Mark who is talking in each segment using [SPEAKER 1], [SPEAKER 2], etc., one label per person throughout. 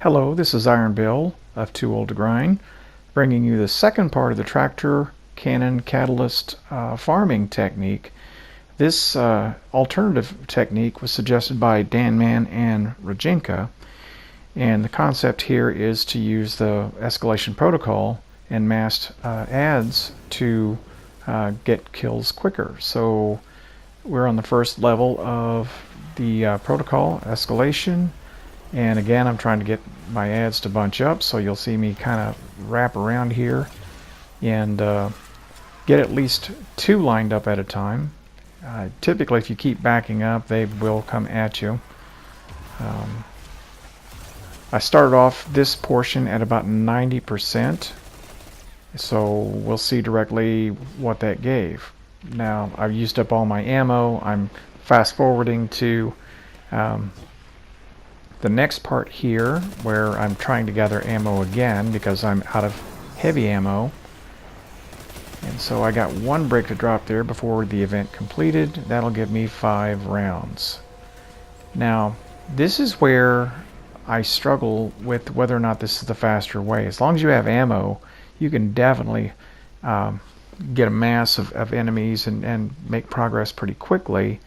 [SPEAKER 1] Hello, this is Iron Bill of Too Old to Grind, bringing you the second part of the tractor cannon catalyst farming technique. This alternative technique was suggested by Dan Mann and Rajinka, and the concept here is to use the escalation protocol and masked ads to get kills quicker. So we're on the first level of the protocol escalation. And again, I'm trying to get my ads to bunch up, so you'll see me kind of wrap around here and get at least 2 lined up at a time. Typically, if you keep backing up, they will come at you. I started off this portion at about 90%, so we'll see directly what that gave. Now, I've used up all my ammo. I'm fast forwarding to the next part here, where I'm trying to gather ammo again because I'm out of heavy ammo. And so I got 1 brick to drop there before the event completed. That'll give me 5 rounds. Now, this is where I struggle with whether or not this is the faster way. As long as you have ammo, you can definitely get a mass of enemies and make progress pretty quickly.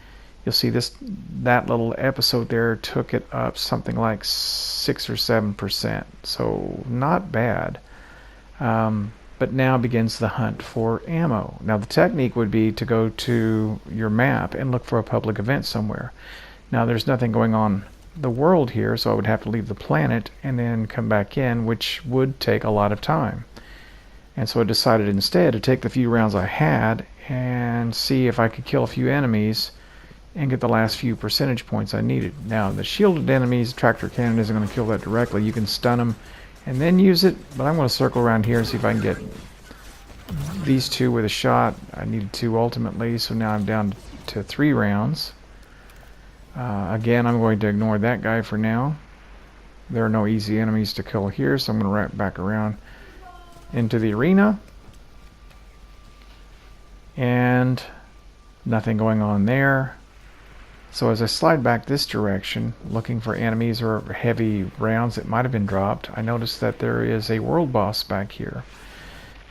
[SPEAKER 1] You'll see that little episode there took it up something like 6 or 7%, so not bad. But now begins the hunt for ammo. Now the technique would be to go to your map and look for a public event somewhere. Now there's nothing going on the world here, so I would have to leave the planet and then come back in, which would take a lot of time. And so I decided instead to take the few rounds I had and see if I could kill a few enemies and get the last few percentage points I needed. Now, the shielded enemies, tractor cannon isn't going to kill that directly. You can stun them and then use it, but I'm going to circle around here and see if I can get these 2 with a shot. I needed 2 ultimately, so now I'm down to 3 rounds. Again, I'm going to ignore that guy for now. There are no easy enemies to kill here, so I'm going to wrap back around into the arena. And nothing going on there. So as I slide back this direction, looking for enemies or heavy rounds that might have been dropped, I notice that there is a world boss back here.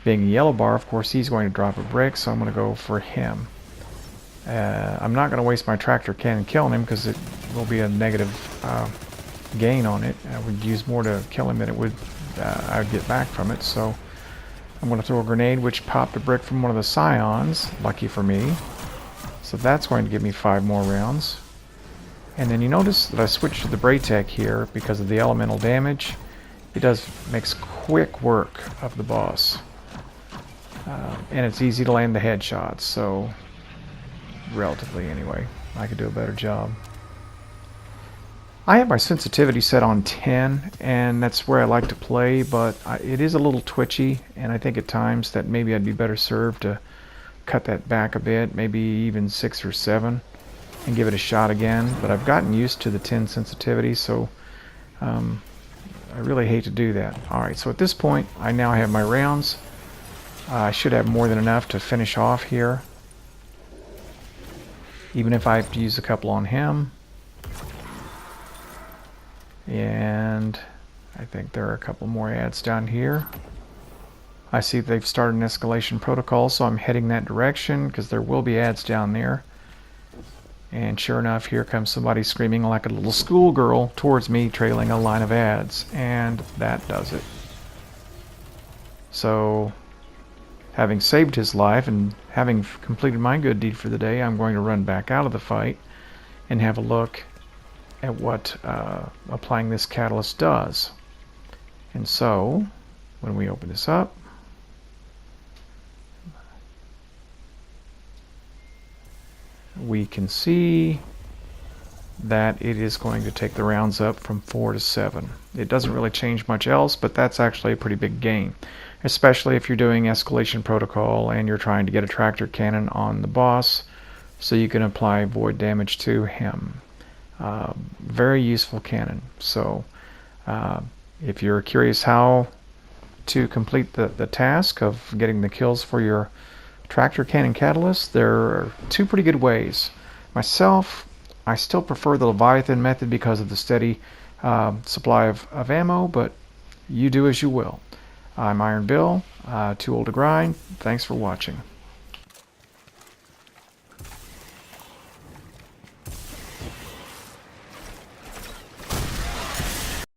[SPEAKER 1] Being a yellow bar, of course, he's going to drop a brick, so I'm going to go for him. I'm not going to waste my tractor cannon killing him because it will be a negative gain on it. I would use more to kill him than it would I would get back from it. So I'm going to throw a grenade, which popped a brick from one of the scions, lucky for me. So that's going to give me 5 more rounds. And then you notice that I switched to the Braytech here because of the elemental damage. It makes quick work of the boss. And it's easy to land the headshots, so relatively anyway, I could do a better job. I have my sensitivity set on 10, and that's where I like to play, but it is a little twitchy, and I think at times that maybe I'd be better served to cut that back a bit, maybe even 6 or 7, and give it a shot again. But I've gotten used to the 10 sensitivity, so I really hate to do that. Alright, so at this point I now have my rounds. I should have more than enough to finish off here, even if I have to use a couple on him. And I think there are a couple more ads down here. I see they've started an escalation protocol, so I'm heading that direction because there will be ads down there. And sure enough, here comes somebody screaming like a little schoolgirl towards me, trailing a line of ads, and that does it. So, having saved his life and having completed my good deed for the day, I'm going to run back out of the fight and have a look at what applying this catalyst does. And so, when we open this up, we can see that it is going to take the rounds up from 4 to 7. It doesn't really change much else, but that's actually a pretty big gain, especially if you're doing escalation protocol and you're trying to get a tractor cannon on the boss so you can apply void damage to him. Very useful cannon. So if you're curious how to complete the task of getting the kills for your tractor cannon catalyst, there are 2 pretty good ways. Myself, I still prefer the Leviathan method because of the steady supply of ammo, but you do as you will. I'm Iron Bill, Too Old to Grind. Thanks for watching.